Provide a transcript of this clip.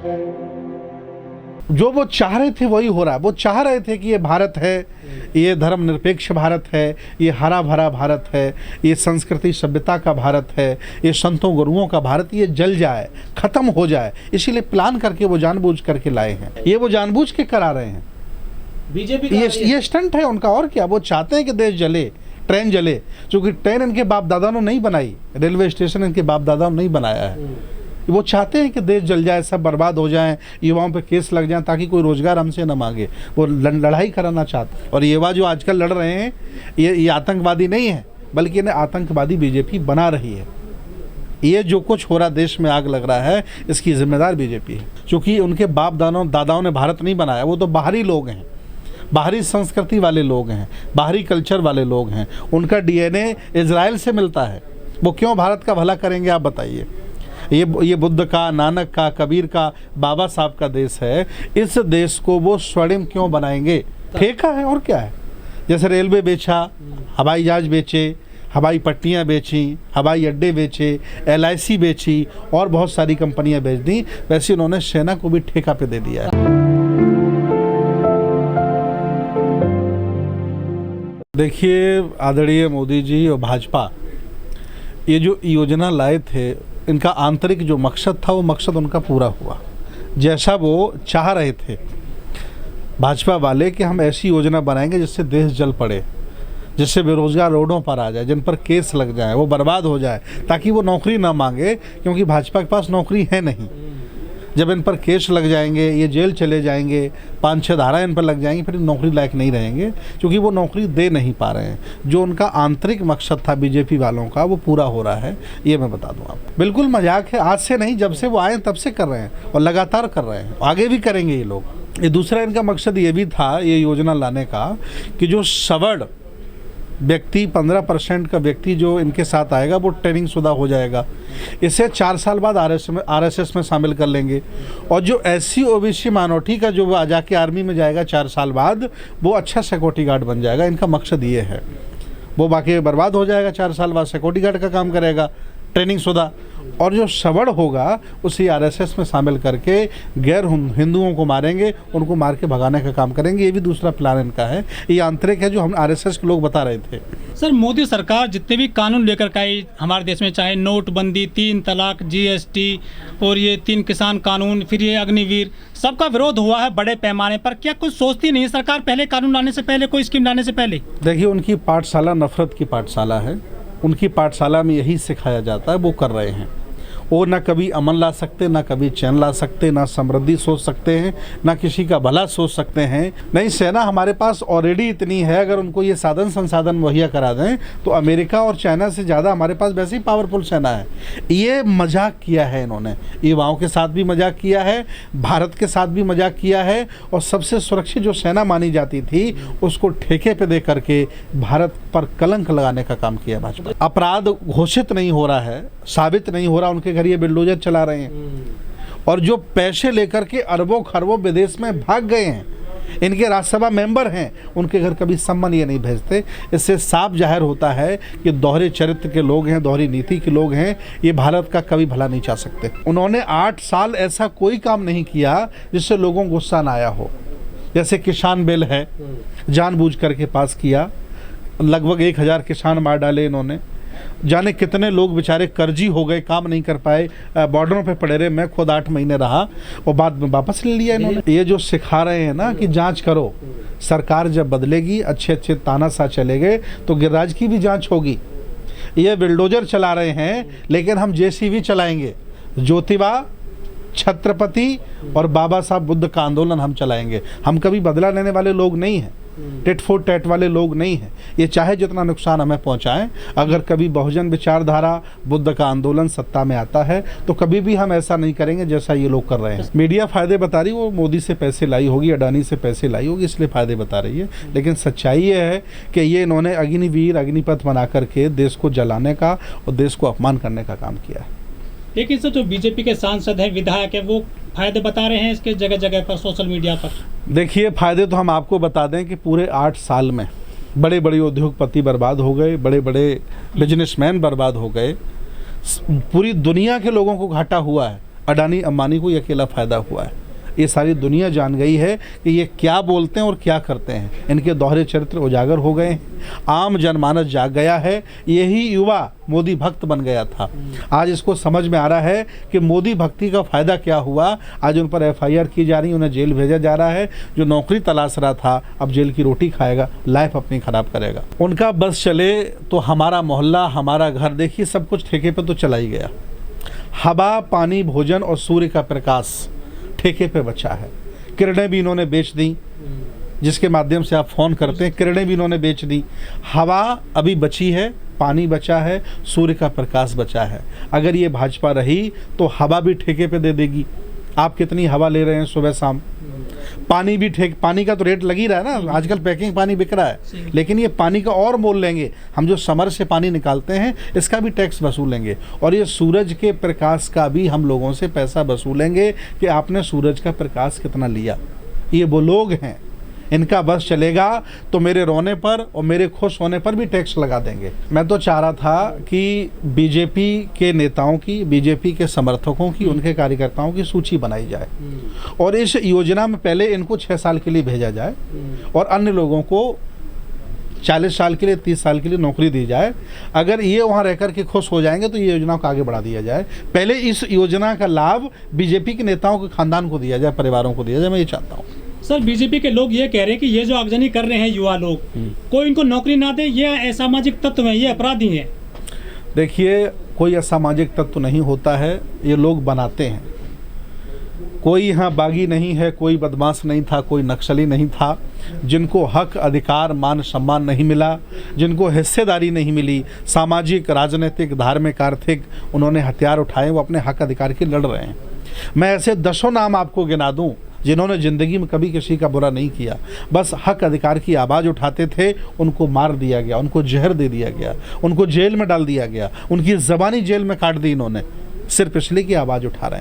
जो वो चाह रहे थे वही हो रहा है। वो चाह रहे थे कि ये भारत है, ये धर्मनिरपेक्ष भारत है, ये हरा भरा भारत है, ये संस्कृति सभ्यता का भारत है, ये संतों गुरुओं का भारत, ये जल जाए, खत्म हो जाए, इसीलिए प्लान करके वो जानबूझ करके लाए हैं। ये वो जानबूझ के करा रहे हैं। बीजेपी ये स्टंट है उनका, और क्या। वो चाहते हैं कि देश जले, ट्रेन जले, क्योंकि ट्रेन इनके बाप दादा ने नहीं बनाई, रेलवे स्टेशन इनके बाप दादा ने नहीं बनाया है। वो चाहते हैं कि देश जल जाए, सब बर्बाद हो जाए, युवाओं पे केस लग जाए ताकि कोई रोजगार हमसे न मांगे। वो लड़ाई कराना चाहते हैं। और युवा जो आजकल लड़ रहे हैं ये आतंकवादी नहीं है, बल्कि इन्हें आतंकवादी बीजेपी बना रही है। ये जो कुछ हो रहा, देश में आग लग रहा है, इसकी जिम्मेदार बीजेपी है। क्योंकि उनके बाप दादाओं ने भारत नहीं बनाया, वो तो बाहरी लोग हैं, बाहरी संस्कृति वाले लोग हैं, बाहरी कल्चर वाले लोग हैं। उनका डीएनए इजराइल से मिलता है। वो क्यों भारत का भला करेंगे, आप बताइए। ये बुद्ध का, नानक का, कबीर का, बाबा साहब का देश है। इस देश को वो स्वर्णिम क्यों बनाएंगे? ठेका है, और क्या है। जैसे रेलवे बेचा, हवाई जहाज बेचे, हवाई पट्टियाँ बेची, हवाई अड्डे बेचे, LIC बेची, और बहुत सारी कंपनियां बेच दी, वैसे उन्होंने सेना को भी ठेका पे दे दिया है। देखिए, आदरणीय मोदी जी और भाजपा ये जो योजना लाए थे, इनका आंतरिक जो मकसद था, वो मकसद उनका पूरा हुआ। जैसा वो चाह रहे थे भाजपा वाले कि हम ऐसी योजना बनाएंगे जिससे देश जल पड़े, जिससे बेरोजगार रोडों पर आ जाए, जिन पर केस लग जाए, वो बर्बाद हो जाए, ताकि वो नौकरी ना मांगे, क्योंकि भाजपा के पास नौकरी है नहीं। जब इन पर केस लग जाएंगे, ये जेल चले जाएंगे, 5-6 धाराएं इन पर लग जाएंगी, फिर नौकरी लायक नहीं रहेंगे, क्योंकि वो नौकरी दे नहीं पा रहे हैं। जो उनका आंतरिक मकसद था बीजेपी वालों का, वो पूरा हो रहा है, ये मैं बता दूं आपको। बिल्कुल मजाक है, आज से नहीं, जब से वो आए तब से कर रहे हैं, और लगातार कर रहे हैं, आगे भी करेंगे ये लोग। ये दूसरा इनका मकसद ये भी था, ये योजना लाने का, कि जो सवर्ण व्यक्ति, 15% का व्यक्ति जो इनके साथ आएगा, वो ट्रेनिंग शुदा हो जाएगा। इसे 4 साल बाद RSS में शामिल कर लेंगे। और जो SC OBC माइनॉरिटी का जो वो जाके आर्मी में जाएगा 4 साल बाद, वो अच्छा सिक्योरिटी गार्ड बन जाएगा। इनका मकसद ये है। वो बाकी बर्बाद हो जाएगा, 4 साल बाद सिक्योरिटी गार्ड का काम करेगा, ट्रेनिंग शुदा। और जो सवर्ण होगा उसे RSS में शामिल करके गैर हिंदुओं को मारेंगे, उनको मार के भगाने का काम करेंगे। ये भी दूसरा प्लान इनका है। ये आंतरिक है, जो हम RSS के लोग बता रहे थे। सर, मोदी सरकार जितने भी कानून लेकर के आई हमारे देश में, चाहे नोटबंदी, 3 तलाक, GST और ये 3 किसान कानून, फिर ये अग्निवीर, सबका विरोध हुआ है बड़े पैमाने पर। क्या कुछ सोचती नहीं सरकार पहले, कानून लाने से पहले, कोई स्कीम लाने से पहले? देखिए, उनकी पाठशाला नफरत की पाठशाला है। उनकी पाठशाला में यही सिखाया जाता है, वो कर रहे हैं। वो ना कभी अमन ला सकते, ना कभी चैन ला सकते, ना समृद्धि सोच सकते हैं, ना किसी का भला सोच सकते हैं। नहीं, सेना हमारे पास ऑलरेडी इतनी है, अगर उनको ये साधन संसाधन मुहैया करा दें तो अमेरिका और चाइना से ज़्यादा हमारे पास वैसे ही पावरफुल सेना है। ये मजाक किया है इन्होंने, युवाओं के साथ भी मजाक किया है, भारत के साथ भी मजाक किया है, और सबसे सुरक्षित जो सेना मानी जाती थी उसको ठेके पे दे करके भारत पर कलंक लगाने का काम किया भाजपा। अपराध घोषित नहीं हो रहा है, साबित नहीं हो रहा, उनके ये बिल्डोजर चला रहे हैं। और जो पैसे लेकर के अरबों खरबों विदेश में भाग गए हैं, इनके राज्यसभा मेंबर हैं, उनके घर कभी सम्मान ये नहीं भेजते। इससे साफ जाहिर होता है कि दोहरे चरित्र के लोग हैं, दोहरी नीति के लोग हैं। ये भारत का कभी भला नहीं चाह सकते। उन्होंने 8 साल ऐसा कोई काम नहीं किया जिससे लोगों को गुस्सा ना आया हो। जैसे किसान बिल है, जानबूझ करके पास किया, लगभग 1000 किसान मार डाले इन्होंने। जाने कितने लोग बेचारे कर्जी हो गए, काम नहीं कर पाए, बॉर्डरों पे पड़े रहे। मैं खुद 8 महीने रहा और बाद में वापस ले लिया इन्होंने। ये जो सिखा रहे हैं ना कि जांच करो, सरकार जब बदलेगी, अच्छे अच्छे तानाशाह चलेंगे तो गिरिराज की भी जांच होगी। ये बिल्डोजर चला रहे हैं, लेकिन हम JCB चलाएंगे। ज्योतिबा, छत्रपति और बाबा साहब बुद्ध का आंदोलन हम चलाएंगे। हम कभी बदला लेने वाले लोग नहीं हैं, टिट फॉर टैट वाले लोग नहीं हैं। ये चाहे जितना नुकसान हमें पहुंचाएं, अगर कभी बहुजन विचारधारा, बुद्ध का आंदोलन सत्ता में आता है तो कभी भी हम ऐसा नहीं करेंगे जैसा ये लोग कर रहे हैं। मीडिया फायदे बता रही, वो मोदी से पैसे लाई होगी, अडानी से पैसे लाई होगी, इसलिए फायदे बता रही है। लेकिन सच्चाई ये है कि ये इन्होंने अग्निवीर, अग्निपथ बना करके देश को जलाने का और देश को अपमान करने का काम किया है। लेकिन सर, जो बीजेपी के सांसद हैं, विधायक है, वो फायदे बता रहे हैं इसके जगह जगह पर, सोशल मीडिया पर। देखिए, फायदे तो हम आपको बता दें कि पूरे 8 साल में बड़े बड़े उद्योगपति बर्बाद हो गए, बड़े बड़े बिजनेसमैन बर्बाद हो गए, पूरी दुनिया के लोगों को घाटा हुआ है। अडानी अंबानी को ये अकेला फ़ायदा हुआ है। ये सारी दुनिया जान गई है कि ये क्या बोलते हैं और क्या करते हैं। इनके दोहरे चरित्र उजागर हो गए हैं, आम जनमानस जाग गया है। यही युवा मोदी भक्त बन गया था, आज इसको समझ में आ रहा है कि मोदी भक्ति का फ़ायदा क्या हुआ। आज उन पर FIR की जा रही, उन्हें जेल भेजा जा रहा है। जो नौकरी तलाश रहा था अब जेल की रोटी खाएगा, लाइफ अपनी ख़राब करेगा। उनका बस चले तो हमारा मोहल्ला, हमारा घर, देखिए सब कुछ ठेके पे तो चला ही गया। हवा, पानी, भोजन और सूर्य का प्रकाश ठेके पे बचा है। किरणें भी इन्होंने बेच दी, जिसके माध्यम से आप फ़ोन करते हैं, किरणें भी इन्होंने बेच दी। हवा अभी बची है, पानी बचा है, सूर्य का प्रकाश बचा है। अगर ये भाजपा रही तो हवा भी ठेके पे दे देगी। आप कितनी हवा ले रहे हैं सुबह शाम। पानी भी पानी का तो रेट लग ही रहा है ना, आजकल पैकिंग पानी बिक रहा है, लेकिन ये पानी का और मोल लेंगे। हम जो समर से पानी निकालते हैं इसका भी टैक्स वसूलेंगे, और ये सूरज के प्रकाश का भी हम लोगों से पैसा वसूलेंगे कि आपने सूरज का प्रकाश कितना लिया। ये वो लोग हैं, इनका बस चलेगा तो मेरे रोने पर और मेरे खुश होने पर भी टैक्स लगा देंगे। मैं तो चाह रहा था कि बीजेपी के नेताओं की, बीजेपी के समर्थकों की, उनके कार्यकर्ताओं की सूची बनाई जाए और इस योजना में पहले इनको 6 साल के लिए भेजा जाए और अन्य लोगों को 40 साल के लिए, 30 साल के लिए नौकरी दी जाए। अगर ये वहाँ रह कर के खुश हो जाएंगे तो ये योजना को आगे बढ़ा दिया जाए। पहले इस योजना का लाभ बीजेपी के नेताओं के खानदान को दिया जाए, परिवारों को दिया जाए। मैं ये चाहता हूँ। सर, बीजेपी के लोग ये कह रहे हैं कि ये जो आगजनी कर रहे हैं युवा लोग, कोई इनको नौकरी ना दे, ये असामाजिक तत्व हैं, ये अपराधी हैं। देखिए, कोई असामाजिक तत्व नहीं होता है, ये लोग बनाते हैं। कोई यहाँ बागी नहीं है, कोई बदमाश नहीं था, कोई नक्सली नहीं था। जिनको हक, अधिकार, मान सम्मान नहीं मिला, जिनको हिस्सेदारी नहीं मिली, सामाजिक, राजनीतिक, धार्मिक, आर्थिक, उन्होंने हथियार उठाए, वो अपने हक अधिकार के लड़ रहे हैं। मैं ऐसे 10 नाम आपको गिना दूं जिन्होंने ज़िंदगी में कभी किसी का बुरा नहीं किया, बस हक अधिकार की आवाज़ उठाते थे, उनको मार दिया गया, उनको जहर दे दिया गया, उनको जेल में डाल दिया गया, उनकी ज़बानी जेल में काट दी इन्होंने, सिर्फ इसलिए कि आवाज़ उठा रहे हैं।